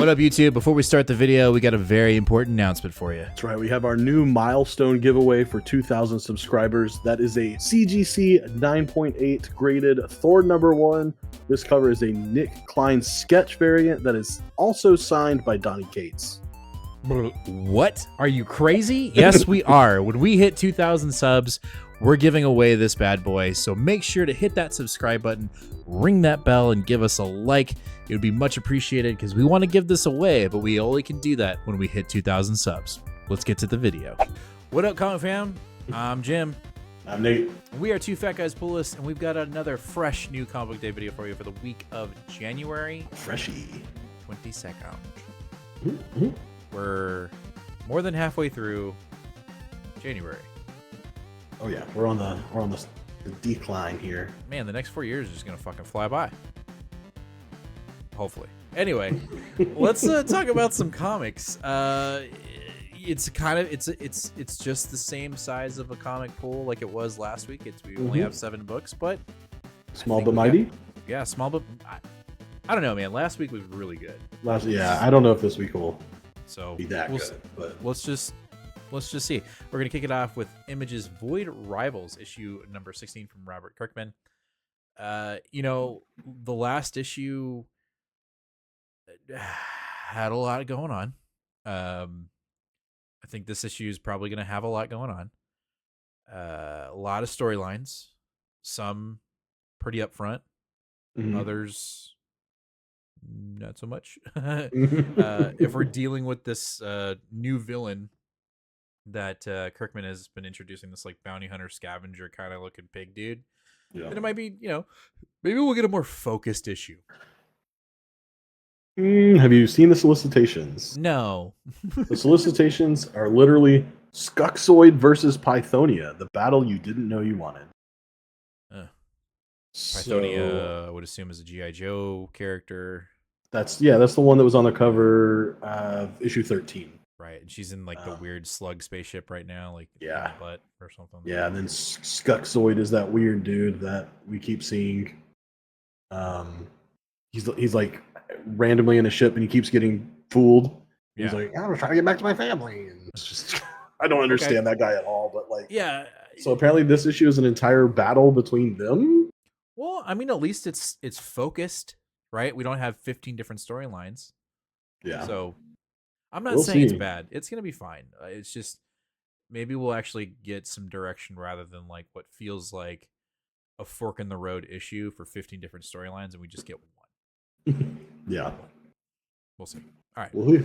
What up, YouTube? Before we start the video, we got a very important announcement for you. That's right. We have our new milestone giveaway for 2,000 subscribers. That is a CGC 9.8 graded Thor #1. This cover is a Nick Klein sketch variant that is also signed by Donny Cates. What? Are you crazy? Yes, we are. When we hit 2,000 subs, we're giving away this bad boy. So make sure to hit that subscribe button, ring that bell, and give us a like. It would be much appreciated because we want to give this away, but we only can do that when we hit 2,000 subs. Let's get to the video. What up, Comic Fam? I'm Jim. I'm Nate. We are Two Fat Guys Pull-List, and we've got another fresh new Comic Book Day video for you for the week of January Freshie. 22nd. Mm-hmm. We're more than halfway through January. Oh yeah, we're on the decline here. Man, the next 4 years is just gonna fucking fly by. Hopefully. Anyway, let's talk about some comics. It's just the same size of a comic pool like it was last week. We only have 7 books, but small but mighty. Yeah, small but I don't know, man. Last week was really good. I don't know if this week will be that good, but let's just see. We're gonna kick it off with Image's Void Rivals issue number 16 from Robert Kirkman. The last issue had a lot going on. I think this issue is probably gonna have a lot going on. A lot of storylines, some pretty upfront, others not so much. If we're dealing with this new villain that Kirkman has been introducing, this like bounty hunter scavenger kind of looking pig dude, then it might be, maybe we'll get a more focused issue. Have you seen the solicitations? No. The solicitations are literally Skuxoid versus Pythonia, the battle you didn't know you wanted. Pythonia, I would assume, is a G.I. Joe character. That's the one that was on the cover of issue 13. Right, and she's in like the weird slug spaceship right now, like butt or something. Yeah, and then Skuxoid is that weird dude that we keep seeing. He's like randomly in a ship and he keeps getting fooled. He's like, I'm trying to get back to my family, and it's just I don't understand that guy at all. But like, so apparently this issue is an entire battle between them. Well, I mean, at least it's focused, right? We don't have 15 different storylines. Yeah. So I'm not saying it's bad. It's gonna be fine. It's just maybe we'll actually get some direction rather than like what feels like a fork in the road issue for 15 different storylines, and we just get one. Yeah. We'll see. All right.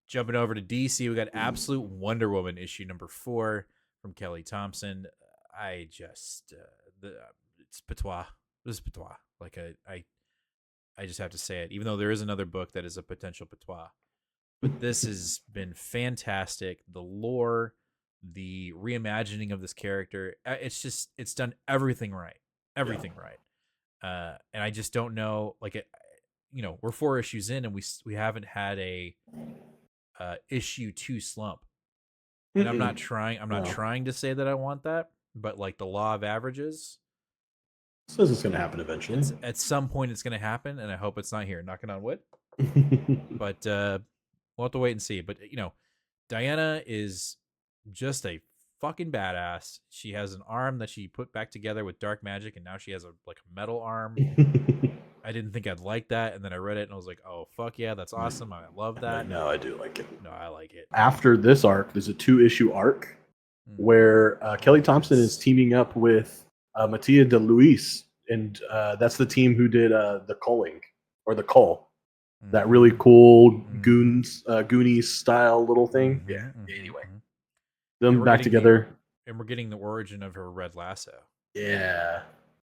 Jumping over to DC, we got Absolute Wonder Woman issue number 4 from Kelly Thompson. I just it's patois. This is patois. Like I just have to say it, even though there is another book that is a potential patois. But this has been fantastic. The lore, the reimagining of this character, it's done everything right. Everything right. And I just don't know, like, we're 4 issues in and we haven't had a issue 2 slump. And I'm not trying to say that I want that, but like the law of averages says it's going to happen eventually. At some point it's going to happen, and I hope it's not here. Knocking on wood. But we'll have to wait and see. But Diana is just a fucking badass. She has an arm that she put back together with dark magic, and now she has a metal arm. I didn't think I'd like that, and then I read it and I was like, oh fuck yeah, that's awesome. I love that. No, I do like it. No, I like it. After this arc, there's a 2-issue arc where Kelly Thompson is teaming up with Mattia de Luis, and that's the team who did the Culling or the Cull. That really cool Goonies style little thing. Anyway, them back together, and we're getting the origin of her Red Lasso. Yeah.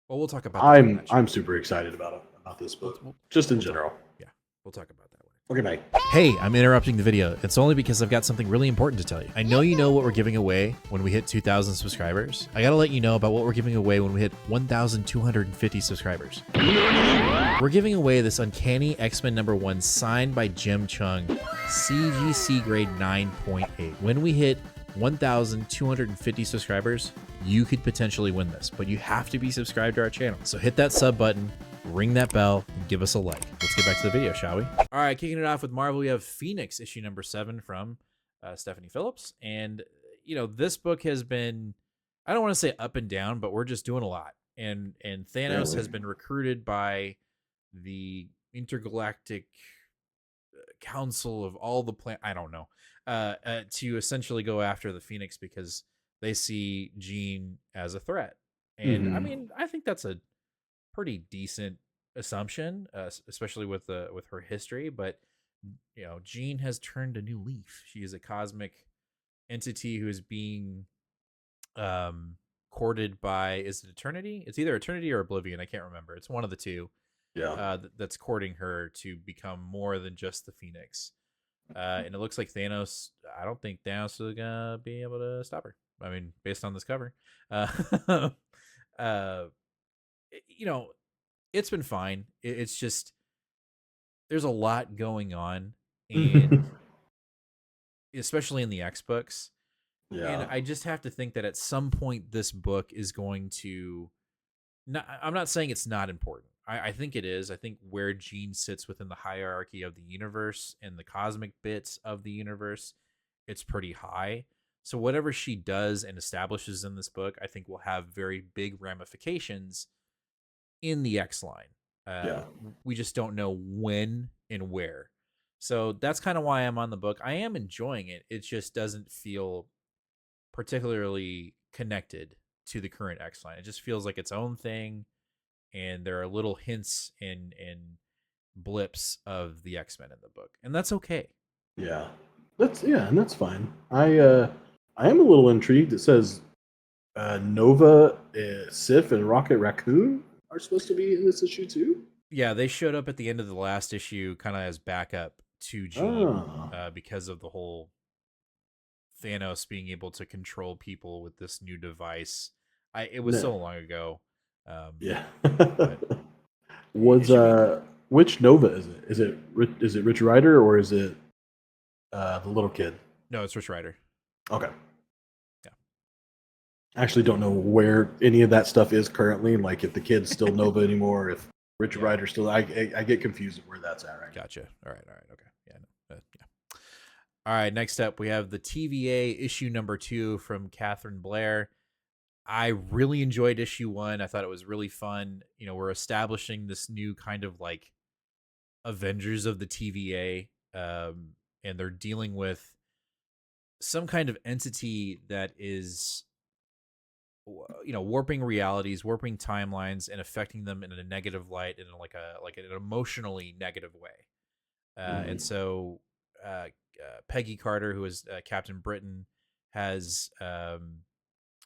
Well, we'll talk about that. I'm super excited about this book, just in general. Yeah, we'll talk about that later. Okay, bye. Hey, I'm interrupting the video. It's only because I've got something really important to tell you. I know you know what we're giving away when we hit 2,000 subscribers. I gotta let you know about what we're giving away when we hit 1,250 subscribers. We're giving away this Uncanny X-Men #1 signed by Jim Chung, CGC grade 9.8. When we hit 1,250 subscribers, you could potentially win this, but you have to be subscribed to our channel. So hit that sub button, ring that bell, and give us a like. Let's get back to the video, shall we? All right, kicking it off with Marvel, we have Phoenix issue number 7 from Stephanie Phillips. And, this book has been, I don't want to say up and down, but we're just doing a lot. And Thanos has been recruited by the intergalactic council of all the I don't know, to essentially go after the Phoenix because they see Jean as a threat. And I mean, I think that's a pretty decent assumption, especially with her history. But Jean has turned a new leaf. She is a cosmic entity who is being courted by, is it Eternity? It's either Eternity or Oblivion. I can't remember. It's one of the two. Yeah. That's courting her to become more than just the Phoenix. And it looks like Thanos. I don't think Thanos is gonna be able to stop her. I mean, based on this cover, it's been fine. It's just there's a lot going on, and especially in the X books. Yeah. And I just have to think that at some point this book is going to. I'm not saying it's not important. I think it is. I think where Jean sits within the hierarchy of the universe and the cosmic bits of the universe, it's pretty high. So whatever she does and establishes in this book, I think will have very big ramifications in the X line. We just don't know when and where. So that's kind of why I'm on the book. I am enjoying it. It just doesn't feel particularly connected to the current X line. It just feels like its own thing. And there are little hints and blips of the X-Men in the book, and that's okay. Yeah, and that's fine. I am a little intrigued. It says Nova, Sif, and Rocket Raccoon are supposed to be in this issue too. Yeah, they showed up at the end of the last issue, kind of as backup to Jean, because of the whole Thanos being able to control people with this new device. It was so long ago. Which Nova is it? Is it Rich Rider or is it the little kid? No, it's Rich Rider. Okay. Yeah. I actually don't know where any of that stuff is currently. Like if the kid's still Nova anymore, if Rich Rider still, I get confused where that's at right Gotcha. Now. All right. Okay. Yeah. All right. Next up, we have the TVA issue number 2 from Catherine Blair. I really enjoyed issue 1. I thought it was really fun. We're establishing this new kind of like Avengers of the TVA, and they're dealing with some kind of entity that is, warping realities, warping timelines, and affecting them in a negative light, in like an emotionally negative way. And so, Peggy Carter, who is Captain Britain, has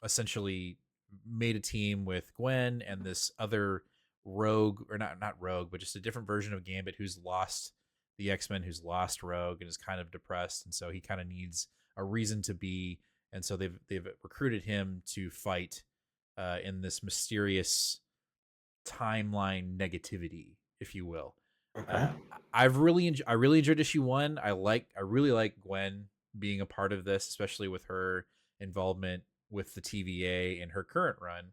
essentially made a team with Gwen and this other rogue, or not rogue, but just a different version of Gambit, who's lost the X-Men, who's lost Rogue and is kind of depressed, and so he kind of needs a reason to be, and so they've recruited him to fight in this mysterious timeline negativity, if you will. Okay. I really enjoyed issue 1. I really like Gwen being a part of this, especially with her involvement with the TVA in her current run,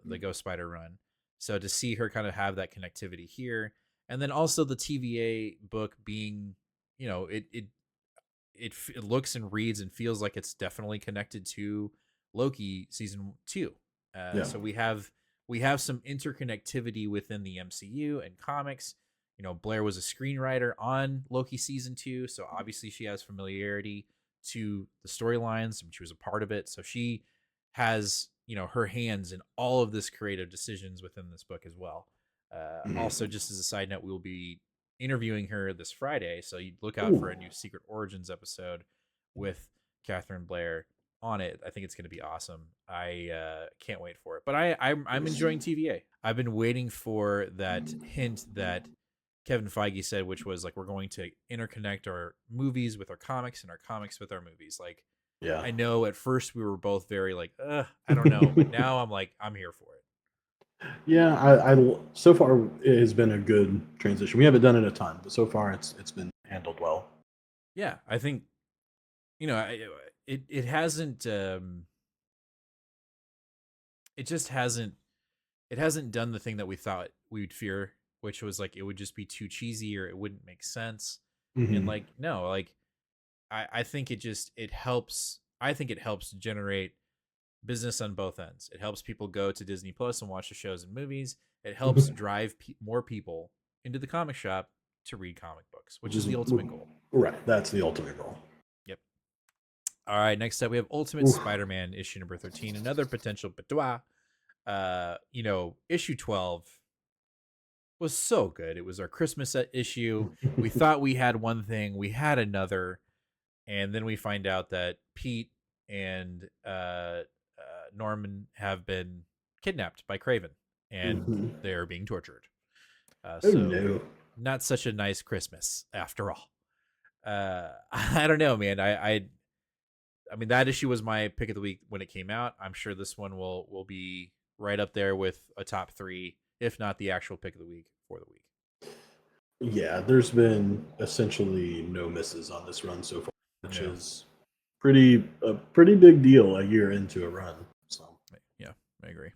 the Ghost Spider run. So to see her kind of have that connectivity here, and then also the TVA book being, it looks and reads and feels like it's definitely connected to Loki season 2. So we have some interconnectivity within the MCU and comics. Blair was a screenwriter on Loki season 2, so obviously she has familiarity to the storylines. She was a part of it, so she has her hands in all of this creative decisions within this book as well. Also, just as a side note, we will be interviewing her this Friday, so you look out for a new Secret Origins episode with Catherine Blair on it. I think it's going to be awesome. I can't wait for it. But I'm enjoying TVA. I've been waiting for that hint that Kevin Feige said, which was like, we're going to interconnect our movies with our comics and our comics with our movies. Like, I know at first we were both very like, I don't know, but now I'm like, I'm here for it. Yeah, I so far it has been a good transition. We haven't done it a ton, but so far it's been handled well. Yeah, I think it hasn't. It just hasn't. it hasn't done the thing that we thought we would fear, which was like it would just be too cheesy or it wouldn't make sense. And like no, like I think it helps. I think it helps generate business on both ends. It helps people go to Disney Plus and watch the shows and movies. It helps drive more people into the comic shop to read comic books, which is the ultimate goal. Right, that's the ultimate goal. Yep. All right, next up we have Ultimate Spider-Man issue number 13, another potential boudoir. Issue 12 was so good. It was our Christmas issue. We thought we had one thing, we had another, and then we find out that Pete and Norman have been kidnapped by Kraven, and they're being tortured. Not such a nice Christmas after all. I don't know, man. I mean, that issue was my pick of the week when it came out. I'm sure this one will be right up there with a top 3, if not the actual pick of the week for the week. Yeah, there's been essentially no misses on this run so far, which is a pretty big deal a year into a run. So yeah, I agree.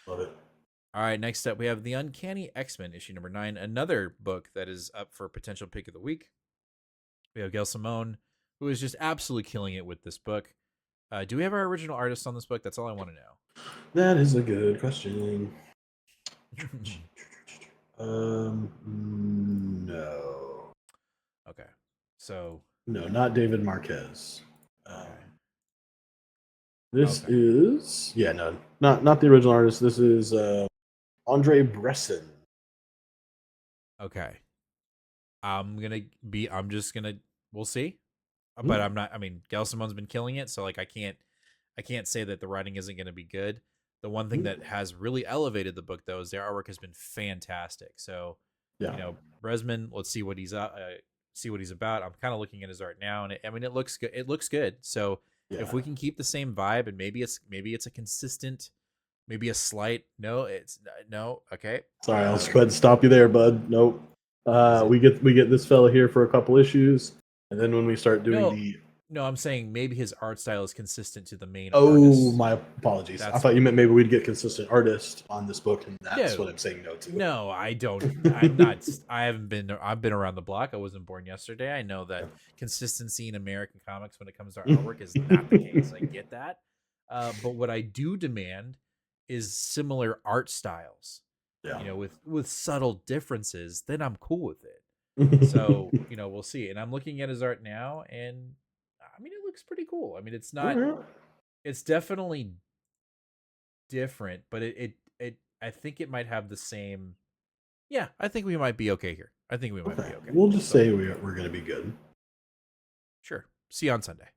Love it. All right, next up we have The Uncanny X-Men issue number 9, another book that is up for potential pick of the week. We have Gail Simone, who is just absolutely killing it with this book. Do we have our original artist on this book? That's all I want to know. That is a good question. No. Okay, so no, not David Marquez. This is not the original artist. This is Andre Bresson. Okay. We'll see. But I'm not, I mean, Gail Simone's been killing it, so like I can't say that the writing isn't going to be good. The one thing that has really elevated the book though is their artwork has been fantastic. So, Bresman, let's see what he's about. I'm kind of looking at his art now, and it looks good. It looks good. So if we can keep the same vibe, and maybe it's a consistent, maybe a slight okay. Sorry, I'll just go ahead and stop you there, bud. Nope. We get this fella here for a couple issues, and then when we start doing I'm saying maybe his art style is consistent to the main. My apologies. I thought you meant maybe we'd get consistent artist on this book, and that's what I'm saying no to. No, I don't. I'm not. I've been around the block. I wasn't born yesterday. I know that consistency in American comics when it comes to artwork is not the case. I get that. But what I do demand is similar art styles. With subtle differences, then I'm cool with it. So, we'll see. And I'm looking at his art now, and I mean, it looks pretty cool. I mean, it's not, it's definitely different, but I think it might have the same. Yeah, I think we might be okay here. I think we might be okay. We'll just say we're going to be good. Sure. See you on Sunday.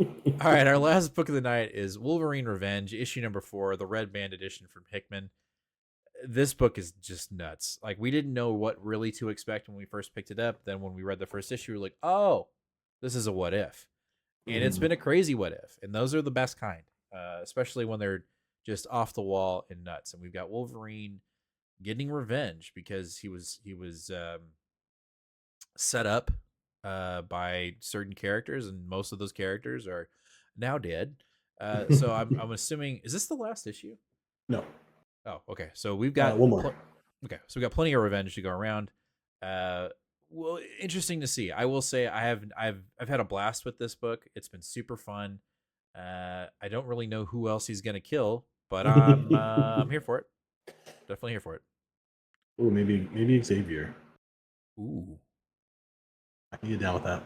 All right. Our last book of the night is Wolverine Revenge, issue number 4, the Red Band edition from Hickman. This book is just nuts. Like, we didn't know what really to expect when we first picked it up. Then when we read the first issue, we're like, oh, this is a what if. And it's been a crazy what if. And those are the best kind, especially when they're just off the wall and nuts. And we've got Wolverine getting revenge because he was set up by certain characters, and most of those characters are now dead. So I'm assuming, is this the last issue? No. Oh, okay. So we've got one more. Okay, so we got plenty of revenge to go around. Well, interesting to see. I will say I've had a blast with this book. It's been super fun. I don't really know who else he's gonna kill, but I'm here for it. Definitely here for it. Oh, maybe Xavier. Ooh, I can get down with that.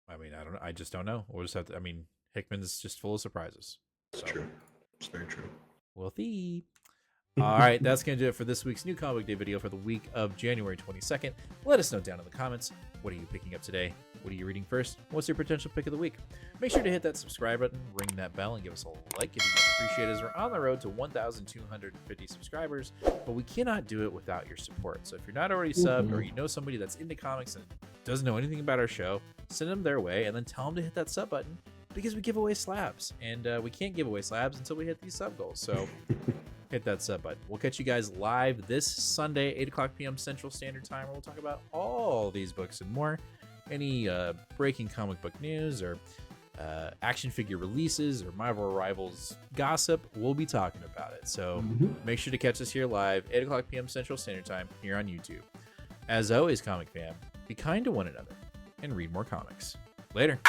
I mean, I don't know. I just don't know. We'll just have to. I mean, Hickman's just full of surprises. It's true. It's very true. We'll see. All right, that's going to do it for this week's New Comic Day video for the week of January 22nd. Let us know down in the comments, what are you picking up today? What are you reading first? What's your potential pick of the week? Make sure to hit that subscribe button, ring that bell, and give us a like if you much appreciate it, as we're on the road to 1,250 subscribers, but we cannot do it without your support. So if you're not already subbed, or you know somebody that's into comics and doesn't know anything about our show, send them their way and then tell them to hit that sub button, because we give away slabs, and we can't give away slabs until we hit these sub goals. So hit that sub button. We'll catch you guys live this Sunday, 8 o'clock p.m. Central Standard Time, where we'll talk about all these books and more. Any breaking comic book news or action figure releases or Marvel Rivals gossip, we'll be talking about it. So make sure to catch us here live, 8 o'clock p.m. Central Standard Time here on YouTube. As always, comic fam, be kind to one another and read more comics. Later.